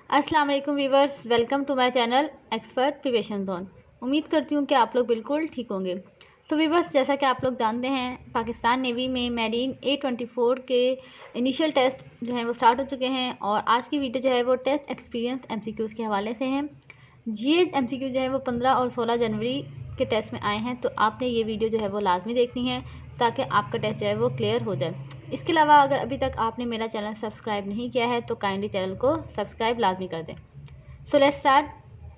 अस्सलाम वालेकुम viewers, welcome to my channel expert preparation zone. उम्मीद करती हूँ कि आप लोग बिल्कुल ठीक होंगे। तो वीवर्स, जैसा कि आप लोग जानते हैं, पाकिस्तान नेवी में मैरीन A24 के इनिशियल टेस्ट जो हैं वो स्टार्ट हो चुके हैं और आज की वीडियो जो है वो टेस्ट एक्सपीरियंस MCQs के हवाले से हैं। ये MCQ जो है वो 15 और 16 जनवरी के टेस्ट में आए हैं, तो आपने ये वीडियो जो है वो लाजमी देखनी है ताकि आपका टेस्ट जो है वो क्लियर हो जाए। इसके अलावा अगर अभी तक आपने मेरा चैनल सब्सक्राइब नहीं किया है तो काइंडली चैनल को सब्सक्राइब लाजमी कर दें। So let's start.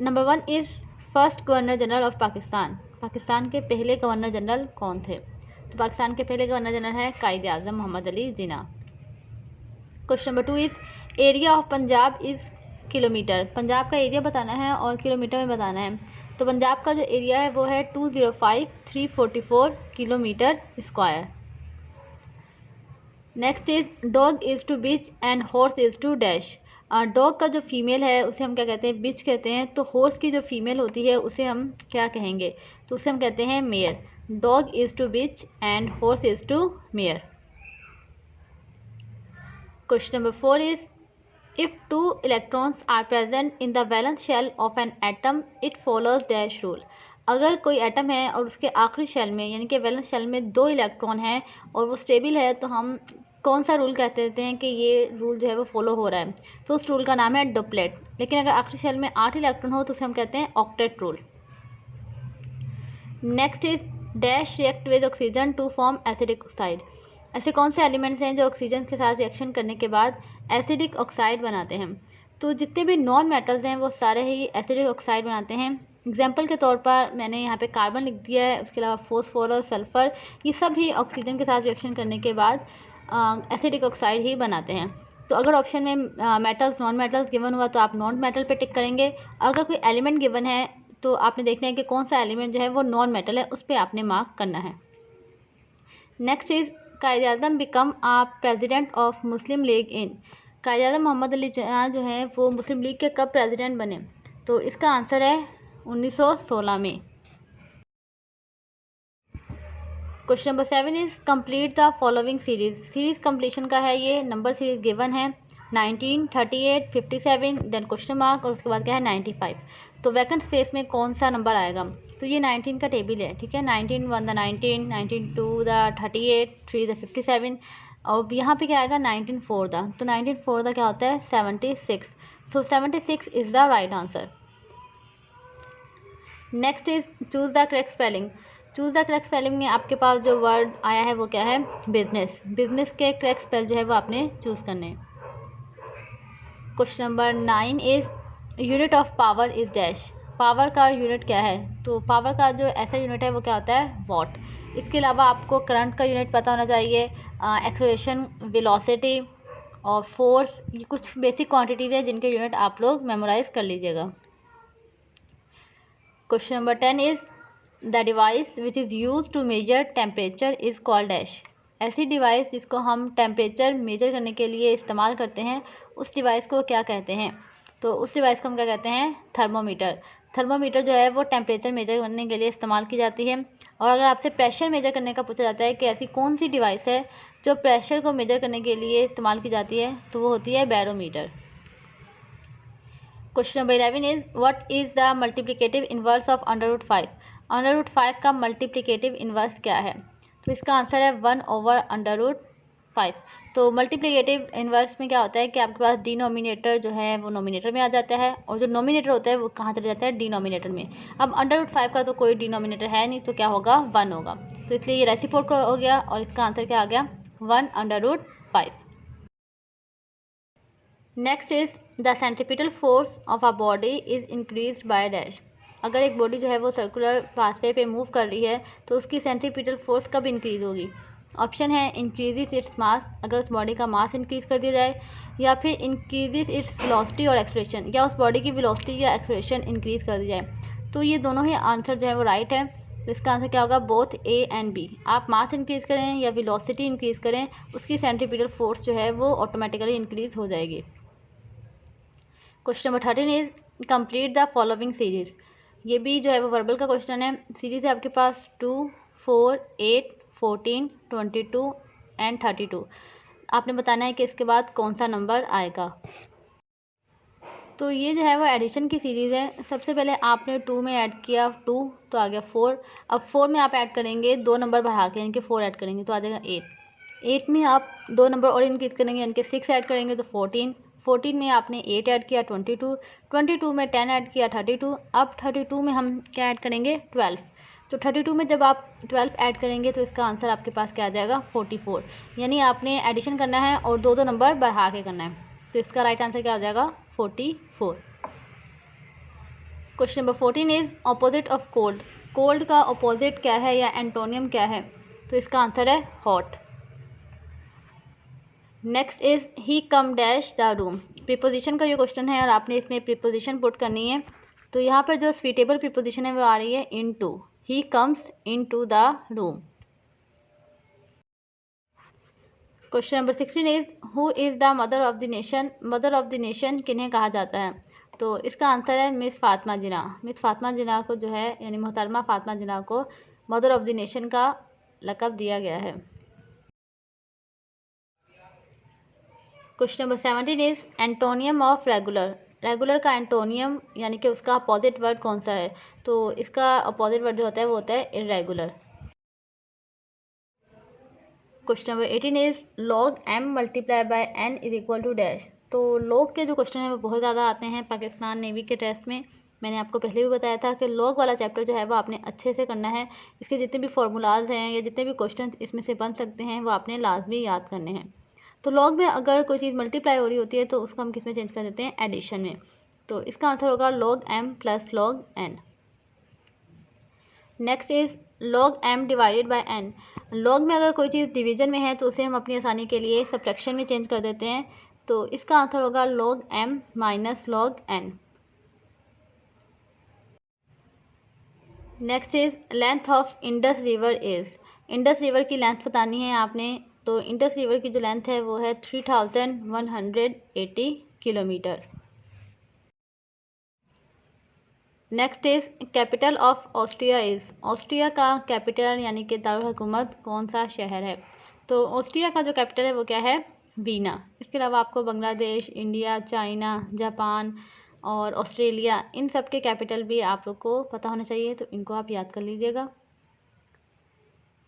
Number 1 is first governor general of Pakistan. Pakistan के पहले गवर्नर जनरल कौन थे? तो पाकिस्तान के पहले गवर्नर जनरल है Quaid Azam Mohammad Ali Jinnah. Question number 2 is area of Punjab is kilometre. Punjab का एरिया बताना है और किलोमीटर में बताना है। तो पंजाब का जो एरिया है वो है 205,344 kilometre square. Next is dog is to bitch and horse is to dash. Dog का जो फीमेल है उसे हम क्या कहते हैं? बिच कहते हैं। तो हॉर्स की जो फीमेल होती है उसे हम क्या कहेंगे? तो उसे हम कहते हैं mare. Dog is to bitch and horse is to mare. Question number 4 is if two electrons are present in the valence shell of an atom it follows dash rule। अगर कोई एटम है और उसके आखिरी शेल में यानी कि valence shell में 2 इलेक्ट्रॉन हैं और वो स्टेबल है, तो हम कौन सा रूल कहते देते हैं कि ये रूल जो है वो फॉलो हो रहा है? तो उस रूल का नाम है डुप्लेट। लेकिन अगर आखिरी शेल में 8 इलेक्ट्रॉन हो तो उसे हम कहते हैं octet rule. Next is dash react with oxygen to form acidic oxide. ऐसे कौन से एलिमेंट्स हैं जो ऑक्सीजन के साथ रिएक्शन करने के बाद एसिडिक ऑक्साइड बनाते हैं? तो जितने भी नॉन मेटल्स हैं वो सारे ही एसिडिक ऑक्साइड बनाते हैं। एग्जाम्पल के तौर पर मैंने यहाँ पे कार्बन लिख दिया है, उसके अलावा फॉस्फोरस, सल्फ़र, ये सब ही ऑक्सीजन के साथ रिएक्शन करने के बाद एसिडिक ऑक्साइड ही बनाते हैं। तो अगर ऑप्शन में मेटल्स नॉन मेटल्स गिवन हुआ तो आप नॉन मेटल पे टिक करेंगे। अगर कोई एलिमेंट गिवन है तो आपने देखना है कि कौन सा एलिमेंट जो है वो नॉन मेटल है, उस पर आपने मार्क करना है। Next is Quaid Azam become president of Muslim League in. Quaid Azam Mohammad Ali Jinnah जो है वो मुस्लिम लीग के कब प्रेसिडेंट बने? तो इसका आंसर है 1916 में। Question number 7 is complete the following series. Series completion का है ये। नंबर सीरीज गिवन है 19, 38, 57, देन क्वेश्चन मार्क और उसके बाद क्या है 95। तो वैकेंट स्पेस में कौन सा नंबर आएगा? तो ये 19 का टेबल है, ठीक है। 19 1 द 19, 19 2 द 38, 3 द 57 और यहाँ पे क्या आएगा 19 4 द। तो 19 4 द क्या होता है 76। सो 76 is the right answer. Next is choose the correct spelling. Choose the correct spelling में आपके पास जो वर्ड आया है वो क्या है? बिजनेस। बिजनेस के करेक्ट स्पेल जो है वो आपने चूज़ करने हैं। Question number 9 is unit of power is dash. Power का यूनिट क्या है? तो पावर का जो ऐसा यूनिट है वो क्या होता है? वॉट। इसके अलावा आपको करंट का यूनिट पता होना चाहिए, एक्सेलरेशन, वेलोसिटी और फोर्स। ये कुछ बेसिक क्वांटिटीज़ है जिनके यूनिट आप लोग मेमोराइज कर लीजिएगा। Question number 10 is the device which is use to measure temperature is called dash. ऐसी डिवाइस जिसको हम टेम्परेचर मेजर करने के लिए इस्तेमाल करते हैं उस डिवाइस को क्या कहते हैं? तो उस डिवाइस को हम क्या कहते हैं? थर्मोमीटर। थर्मोमीटर जो है वो टेम्परेचर मेजर करने के लिए इस्तेमाल की जाती है। और अगर आपसे प्रेशर मेजर करने का पूछा जाता है कि ऐसी कौन सी डिवाइस है जो प्रेशर को मेजर करने के लिए इस्तेमाल की जाती है, तो वो होती है barometer. Question number 11 is what is the multiplicative inverse of √5। √5 का मल्टीप्लिकेटिव इनवर्स क्या है? तो इसका आंसर है 1/√5। तो मल्टीप्लिकेटिव इनवर्स में क्या होता है कि आपके पास डिनोमिनेटर जो है वो नोमिनेटर में आ जाता है और जो नोमिनेटर होता है वो कहाँ चला जाता है? डिनोमिनेटर में। अब √5 का तो कोई डिनोमिनेटर है नहीं, तो क्या होगा? 1 होगा। तो इसलिए ये रेसिप्रोकल हो गया और इसका आंसर क्या आ गया? 1/√5। Next is the centripetal force of a body is increase by dash. अगर एक बॉडी जो है वो सर्कुलर पाथवे पे मूव कर रही है तो उसकी सेंट्रीपिटल फोर्स कब इंक्रीज होगी? ऑप्शन है इंक्रीजेज इट्स मास, अगर उस बॉडी का मास इंक्रीज कर दिया जाए, या फिर इंक्रीजेज इट्स वेलोसिटी और एक्सलेरेशन, या उस बॉडी की वेलोसिटी या एक्सलेरेशन इंक्रीज कर दी जाए। तो ये दोनों ही आंसर जो है वो राइट है। तो इसका आंसर क्या होगा? Both A and B. आप मास इंक्रीज करें या वेलोसिटी इंक्रीज करें, उसकी सेंट्रीपिटल फोर्स जो है वो ऑटोमेटिकली इंक्रीज हो जाएगी। Question number 13 is complete the following series. ये भी जो है वो वर्बल का क्वेश्चन है। सीरीज है आपके पास 2, 4, 8, 14, 22 एंड 32। आपने बताना है कि इसके बाद कौन सा नंबर आएगा। तो ये जो है वो एडिशन की सीरीज़ है। सबसे पहले आपने 2 में ऐड किया 2 तो आ गया 4। अब 4 में आप ऐड करेंगे 2 नंबर बढ़ा के, यानी कि 4 ऐड करेंगे तो आ जाएगा 8। 8 में आप 2 नंबर और इंक्रीज़ करेंगे, यानी कि 6 ऐड करेंगे तो 14। 14 में आपने 8 ऐड किया 22। 22 में 10 ऐड किया 32। अब 32 में हम क्या ऐड करेंगे 12। तो 32 में जब आप 12 ऐड करेंगे तो इसका आंसर आपके पास क्या आ जाएगा 44। यानी आपने एडिशन करना है और 2 नंबर बढ़ा के करना है, तो इसका राइट आंसर क्या हो जाएगा 44। Question number 14 is opposite of cold. Cold का ऑपोजिट क्या है या एंटोनियम क्या है, तो इसका आंसर है hot. Next is he come dash the room. Preposition का ये क्वेश्चन है और आपने इसमें प्रीपोजिशन पुट करनी है। तो यहाँ पर जो स्वीटेबल प्रीपोजिशन है वो आ रही है into. He comes into the room. Question number 16 is who is the mother of the nation. Mother of the nation किन्हें कहा जाता है, तो इसका आंसर है मिस फातिमा जिन्ना। मिस फातिमा जिन्ना को जो है यानी मोहतरमा फातिमा जिन्ना को मदर ऑफ द नेशन का लक़ब दिया गया है। Question number 17 is antonym of regular. Regular का एंटोनियम यानी कि उसका अपोजिट वर्ड कौन सा है, तो इसका अपोजिट वर्ड जो होता है वो होता है irregular. Question number 18 is log m multiply by n is equal to dash. तो लॉग के जो क्वेश्चन हैं वो बहुत ज़्यादा आते हैं पाकिस्तान नेवी के टेस्ट में। मैंने आपको पहले भी बताया था कि लॉग वाला चैप्टर जो है वो आपने अच्छे से करना है। इसके जितने भी फार्मूलाज हैं या जितने भी क्वेश्चन इसमें से बन सकते हैं वो आपने लाजमी याद करने हैं। तो लॉग में अगर कोई चीज़ मल्टीप्लाई हो रही होती है तो उसको हम किस में चेंज कर देते हैं एडिशन में। तो इसका आंसर होगा log m plus log n। Next is log m divided by n। Log में अगर कोई चीज़ डिवीजन में है तो उसे हम अपनी आसानी के लिए सब्ट्रैक्शन में चेंज कर देते हैं। तो इसका आंसर होगा log m minus log n। Next is length of Indus river is. Indus river की लेंथ बतानी है आपने। तो इंडस रिवर की जो लेंथ है वो है 3180 kilometre. Next is capital of Austria is. Austria का कैपिटल यानी कि दारुल हुकूमत कौन सा शहर है, तो ऑस्ट्रिया का जो कैपिटल है वो क्या है वीना। इसके अलावा आपको बांग्लादेश, इंडिया, चाइना, जापान और ऑस्ट्रेलिया इन सब के कैपिटल भी आप लोग को पता होना चाहिए, तो इनको आप याद कर लीजिएगा।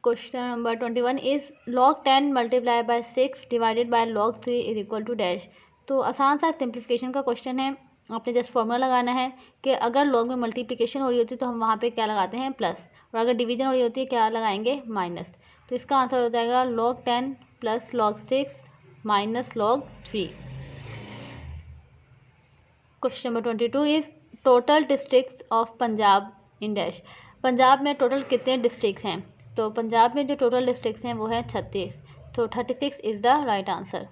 Question number 21 is log 10 multiply by 6 divided by log 3 is equal to dash. तो आसान सा सिंप्लीफिकेशन का क्वेश्चन है। आपने जस्ट फॉर्मूला लगाना है कि अगर लॉग में मल्टीप्लिकेशन हो रही होती है तो हम वहाँ पे क्या लगाते हैं प्लस, और अगर डिवीजन हो रही होती है क्या लगाएंगे माइनस। तो इसका आंसर हो जाएगा log 10 plus log 6 minus log 3। Question number 22 is total district of Punjab in dash. Punjab में टोटल कितने डिस्ट्रिक्ट हैं, तो पंजाब में जो टोटल डिस्ट्रिक्ट हैं वो है 36। तो 36 is the right answer.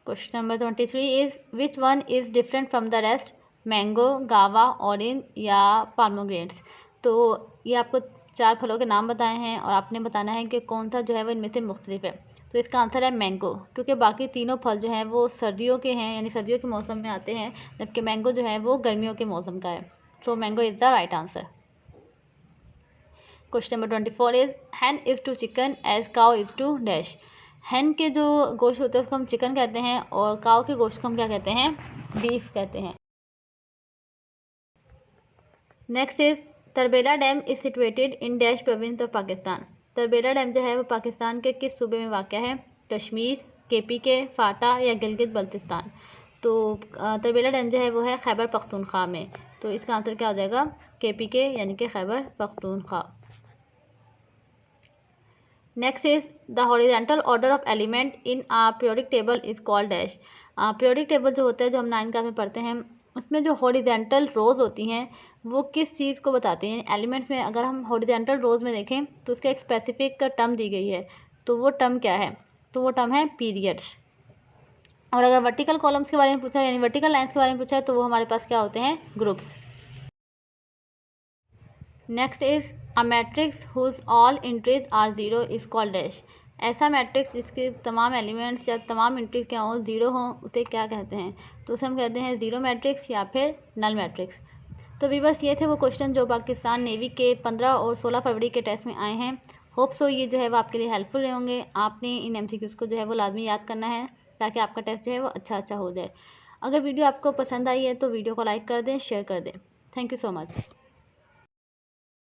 Question number 23 is which one is different from the rest. Mango, गावा, ऑरेंज या पाल्मोग्रेनेट्स। तो ये आपको 4 फलों के नाम बताए हैं और आपने बताना है कि कौन सा जो है वो इनमें से मुख्तलिफ है। तो इसका आंसर है मैंगो, क्योंकि बाकी तीनों फल जो हैं वो सर्दियों के हैं यानी सर्दियों के मौसम में आते हैं, जबकि मैंगो जो है वो गर्मियों के मौसम का है। तो mango is the right answer. Question number 24 is hen is to chicken as cow is to dash. Hen के जो गोश्त होते हैं उसको हम चिकन कहते हैं और काउ के गोश्त को हम क्या कहते हैं बीफ कहते हैं। Next is Tarbela dam is situated in dash province of Pakistan. Tarbela dam जो है वो पाकिस्तान के किस सूबे में वाक़या है, कश्मीर, KPK, फाटा या गिलगित बल्तिस्तान। तो तरबेला डैम जो है वो है खैबर पख्तूनख्वा में। तो इसका आंसर क्या हो जाएगा KPK यानी कि Khyber Pakhtunkhwa. Next is the horizontal order of element in a periodic table is called dash. Periodic table जो होता है जो हम 9th क्लास में पढ़ते हैं उसमें जो हॉरिजेंटल रोज़ होती हैं वो किस चीज़ को बताती हैं। एलिमेंट्स में अगर हम हॉरिजेंटल रोज़ में देखें तो उसका एक स्पेसिफिक टर्म दी गई है, तो वो टर्म क्या है, तो वो टर्म है पीरियड्स। और अगर वर्टिकल कॉलम्स के बारे में पूछा यानी वर्टिकल लाइन्स के बारे में पूछा है तो वो हमारे पास क्या होते हैं groups. Next is a matrix whose all entries are zero is called dash. ऐसा मैट्रिक्स जिसके तमाम एलिमेंट्स या तमाम एंट्रीज क्या हों ज़ीरो हों उसे क्या कहते हैं, तो उसे हम कहते हैं ज़ीरो मैट्रिक्स या फिर नल मैट्रिक्स। तो व्यूअर्स ये थे वो क्वेश्चन जो पाकिस्तान नेवी के 15 और 16 फरवरी के टेस्ट में आए हैं। होप सो ये जो है वो आपके लिए हेल्पफुल रहे होंगे। आपने इन MCQs को जो है वो लाजमी याद करना है ताकि आपका टेस्ट जो है वो अच्छा हो जाए। अगर वीडियो आपको पसंद आई है तो वीडियो को लाइक कर दें, शेयर कर दें। Thank you so much.